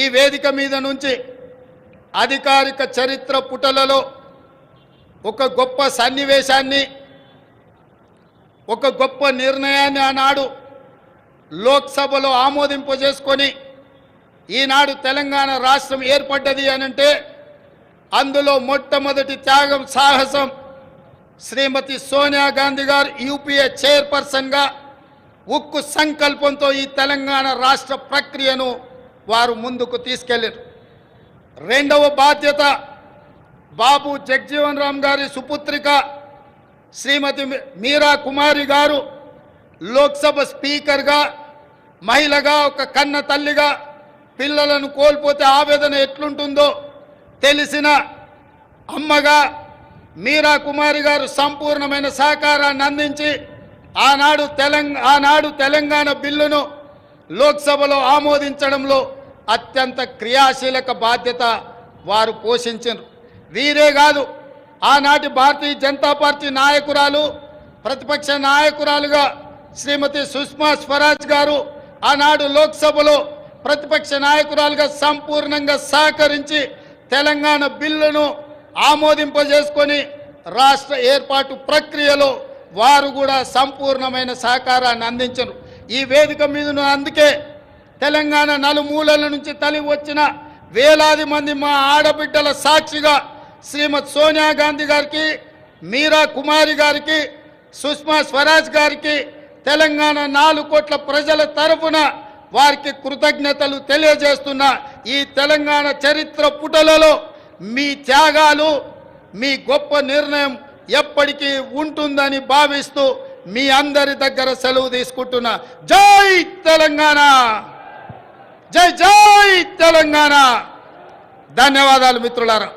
ఈ వేదిక మీద నుంచి అధికారిక చరిత్ర పుటలలో ఒక గొప్ప సన్నివేశాన్ని, ఒక గొప్ప నిర్ణయాన్ని ఆనాడు లోక్సభలో ఆమోదింపజేసుకొని ఈనాడు తెలంగాణ రాష్ట్రం ఏర్పడ్డది అనంటే అందులో మొట్టమొదటి త్యాగం, సాహసం శ్రీమతి సోనియా గాంధీ గారు యూపీఏ చైర్పర్సన్గా ఉక్కు సంకల్పంతో ఈ తెలంగాణ రాష్ట్ర ప్రక్రియను వారు ముందుకు తీసుకెళ్లారు. రెండవ బాధ్యత బాబు జగజీవన్ రామ్ గారి సుపుత్రిక శ్రీమతి మీరా కుమారి గారు లోక్సభ స్పీకర్గా, మహిళగా, ఒక కన్న తల్లిగా పిల్లలను కోల్పోతే ఆవేదన ఎట్లుంటుందో తెలిసిన అమ్మగా మీరా కుమారి గారు సంపూర్ణమైన సహకారాన్ని అందించి ఆనాడు తెలంగాణ బిల్లును లోక్సభలో ఆమోదించడంలో అత్యంత క్రియాశీలక బాధ్యత వారు పోషించారు. వీరే కాదు, ఆనాటి భారతీయ జనతా పార్టీ నాయకురాలు, ప్రతిపక్ష నాయకురాలుగా శ్రీమతి సుష్మా స్వరాజ్ గారు ఆనాడు లోక్సభలో ప్రతిపక్ష నాయకురాలుగా సంపూర్ణంగా సహకరించి తెలంగాణ బిల్లును ఆమోదింపజేసుకొని రాష్ట్ర ఏర్పాటు ప్రక్రియలో వారు కూడా సంపూర్ణమైన సహకారాన్ని అందించరు. ఈ వేదిక మీదను అందుకే తెలంగాణ నలుమూలల నుంచి తరలి వచ్చిన వేలాది మంది మా ఆడబిడ్డల సాక్షిగా శ్రీమతి సోనియా గాంధీ గారికి, మీరా కుమారి గారికి, సుష్మా స్వరాజ్ గారికి తెలంగాణ 4 కోట్ల ప్రజల తరఫున వారికి కృతజ్ఞతలు తెలియజేస్తున్న ఈ తెలంగాణ చరిత్ర పుటలలో మీ త్యాగాలు, మీ గొప్ప నిర్ణయం ఎప్పటికీ ఉంటుందని భావిస్తూ మీ అందరి దగ్గర సెలవు తీసుకుంటున్నా. జై తెలంగాణ, జై జై తెలంగాణ. ధన్యవాదాలు మిత్రులారా.